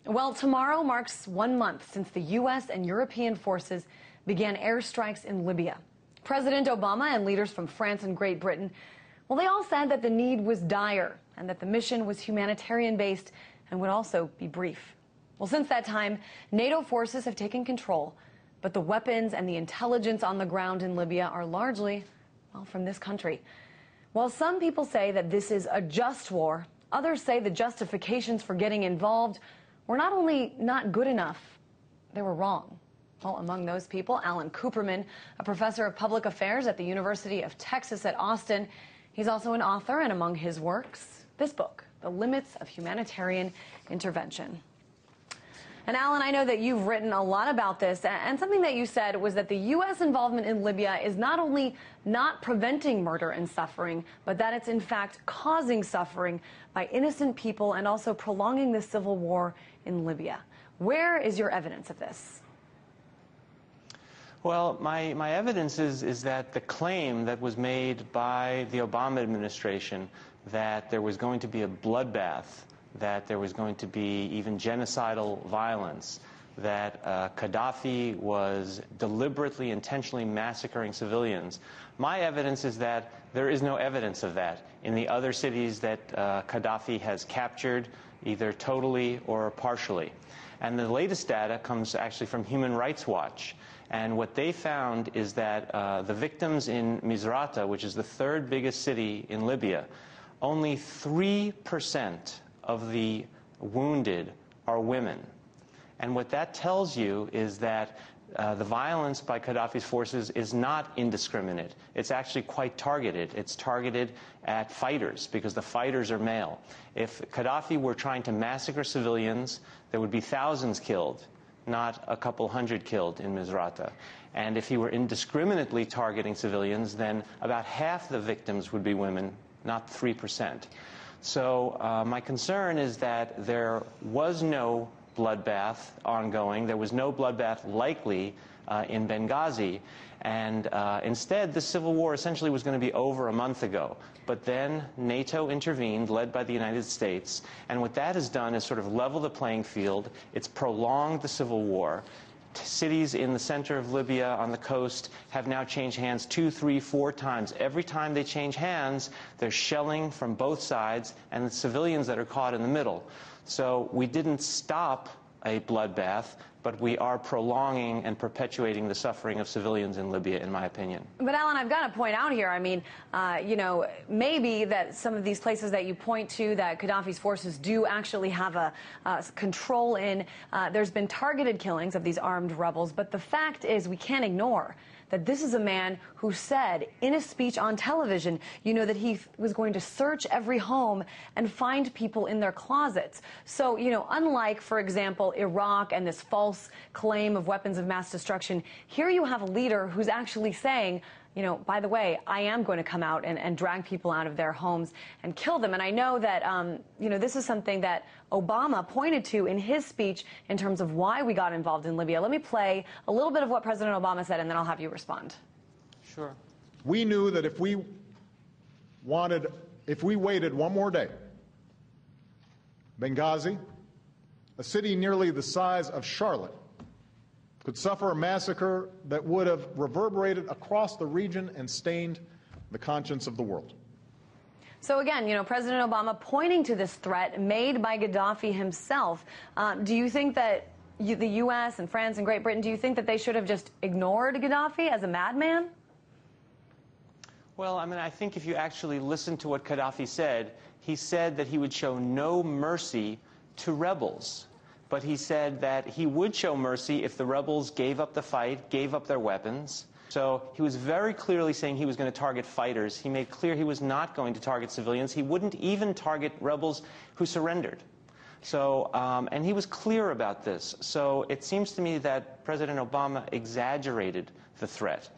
Well, tomorrow marks 1 month since the U.S. and European forces began airstrikes in Libya. President Obama and leaders from France and Great Britain, well, they all said that the need was dire and that the mission was humanitarian-based and would also be brief. Well, since that time, NATO forces have taken control, but the weapons and the intelligence on the ground in Libya are largely, well, from this country. While some people say that this is a just war, others say the justifications for getting involved were not only not good enough, they were wrong. Well, among those people, Alan Kuperman, a professor of public affairs at the University of Texas at Austin. He's also an author, and among his works, this book, The Limits of Humanitarian Intervention. And Alan, I know that you've written a lot about this, and something that you said was that the U.S. involvement in Libya is not only not preventing murder and suffering, but that it's in fact causing suffering by innocent people and also prolonging the civil war in Libya. Where is your evidence of this? Well, my evidence is that the claim that was made by the Obama administration that there was going to be a bloodbath, that there was going to be even genocidal violence, that Gaddafi was deliberately, intentionally massacring civilians. My evidence is that there is no evidence of that in the other cities that Gaddafi has captured, either totally or partially. And the latest data comes actually from Human Rights Watch. And what they found is that the victims in Misrata, which is the third biggest city in Libya, only 3% of the wounded are women. And what that tells you is that the violence by Gaddafi's forces is not indiscriminate. It's actually quite targeted. It's targeted at fighters because the fighters are male. If Gaddafi were trying to massacre civilians, there would be thousands killed, not a couple hundred killed in Misrata. And if he were indiscriminately targeting civilians, then about half the victims would be women, not 3%. So my concern is that there was no bloodbath ongoing. There was no bloodbath likely in Benghazi. And instead, the civil war essentially was going to be over a month ago. But then NATO intervened, led by the United States. And what that has done is sort of level the playing field. It's prolonged the civil war. Cities in the center of Libya on the coast have now changed hands 2, 3, 4 times. Every time they change hands, there's shelling from both sides and the civilians that are caught in the middle. So we didn't stop a bloodbath, but we are prolonging and perpetuating the suffering of civilians in Libya, in my opinion. But Alan, I've got to point out here, I mean, you know, maybe that some of these places that you point to that Gaddafi's forces do actually have a control in, there's been targeted killings of these armed rebels, but the fact is we can't ignore that this is a man who said in a speech on television, you know, that he was going to search every home and find people in their closets. So, you know, unlike, for example, Iraq and this false claim of weapons of mass destruction, here you have a leader who's actually saying, you know, by the way, I am going to come out and drag people out of their homes and kill them. And I know that, you know, this is something that Obama pointed to in his speech in terms of why we got involved in Libya. Let me play a little bit of what President Obama said, and then I'll have you respond. Sure. We knew that if we waited one more day, Benghazi, a city nearly the size of Charlotte, could suffer a massacre that would have reverberated across the region and stained the conscience of the world. So again, you know, President Obama pointing to this threat made by Gaddafi himself. Do you think that the U.S. and France and Great Britain, do you think that they should have just ignored Gaddafi as a madman? Well, I mean, I think if you actually listen to what Gaddafi said, he said that he would show no mercy to rebels. But he said that he would show mercy if the rebels gave up the fight, gave up their weapons. So he was very clearly saying he was going to target fighters. He made clear he was not going to target civilians. He wouldn't even target rebels who surrendered. So, and he was clear about this. So it seems to me that President Obama exaggerated the threat.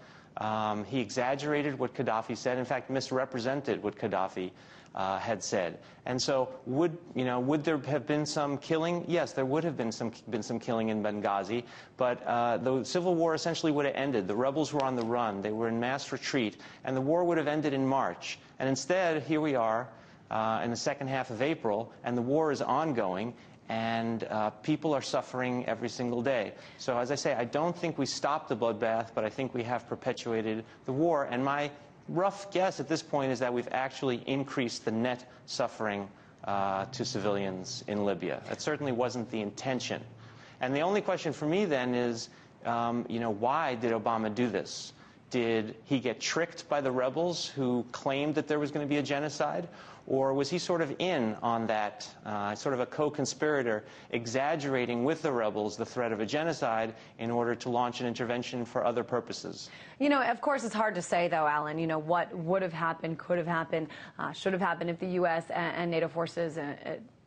He exaggerated what Gaddafi said, in fact, misrepresented what Gaddafi had said. And so would there have been some killing? Yes, there would have been some killing in Benghazi, but the civil war essentially would have ended. The rebels were on the run. They were in mass retreat, and the war would have ended in March. And instead, here we are in the second half of April, and the war is ongoing, and people are suffering every single day. So as I say, I don't think we stopped the bloodbath, but I think we have perpetuated the war. And my rough guess at this point is that we've actually increased the net suffering to civilians in Libya. That certainly wasn't the intention. And the only question for me then is, why did Obama do this? Did he get tricked by the rebels who claimed that there was going to be a genocide? Or was he sort of in on that, sort of a co-conspirator, exaggerating with the rebels the threat of a genocide in order to launch an intervention for other purposes? Of course, it's hard to say, though, Alan, what would have happened, could have happened, should have happened if the U.S. and NATO forces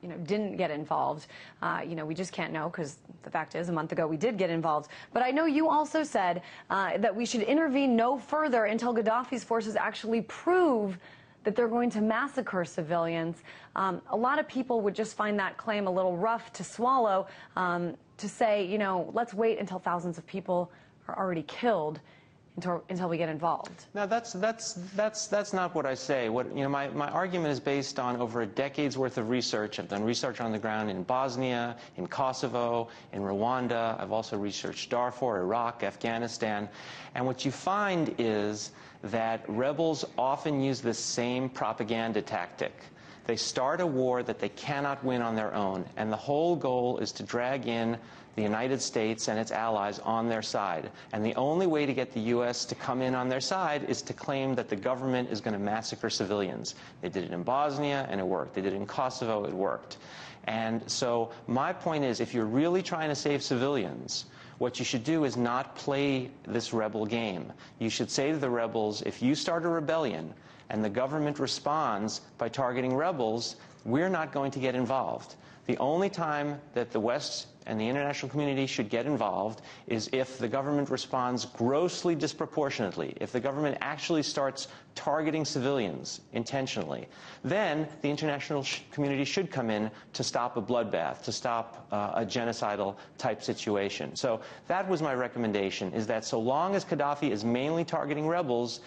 didn't get involved. We just can't know, because the fact is, a month ago we did get involved. But I know you also said that we should intervene no further until Gaddafi's forces actually prove that they're going to massacre civilians. A lot of people would just find that claim a little rough to swallow, to say, let's wait until thousands of people are already killed until we get involved. No, that's not what I say. My argument is based on over a decade's worth of research. I've done research on the ground in Bosnia, in Kosovo, in Rwanda. I've also researched Darfur, Iraq, Afghanistan. And what you find is that rebels often use the same propaganda tactic. They start a war that they cannot win on their own, and the whole goal is to drag in the United States and its allies on their side. And the only way to get the U.S. to come in on their side is to claim that the government is going to massacre civilians. They did it in Bosnia, and it worked. They did it in Kosovo, it worked. And so my point is, if you're really trying to save civilians, what you should do is not play this rebel game. You should say to the rebels, if you start a rebellion and the government responds by targeting rebels, we're not going to get involved. The only time that the West and the international community should get involved is if the government responds grossly disproportionately, if the government actually starts targeting civilians intentionally. Then the international community should come in to stop a bloodbath, to stop a genocidal type situation. So that was my recommendation, is that so long as Gaddafi is mainly targeting rebels,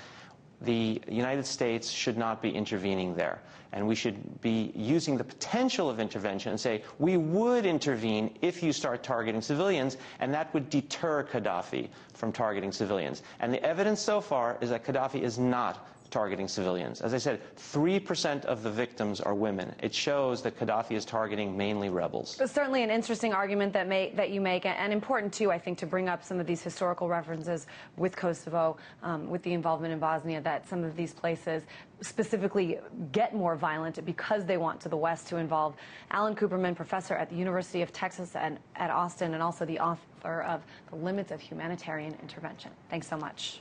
the United States should not be intervening there. And we should be using the potential of intervention and say, we would intervene if you start targeting civilians, and that would deter Gaddafi from targeting civilians. And the evidence so far is that Gaddafi is not targeting civilians. As I said, 3% of the victims are women. It shows that Gaddafi is targeting mainly rebels. It's certainly an interesting argument that you make, and important, too, I think, to bring up some of these historical references with Kosovo, with the involvement in Bosnia, that some of these places specifically get more violent because they want the West to involve. Alan Kuperman, professor at the University of Texas at Austin, and also the author of The Limits of Humanitarian Intervention. Thanks so much.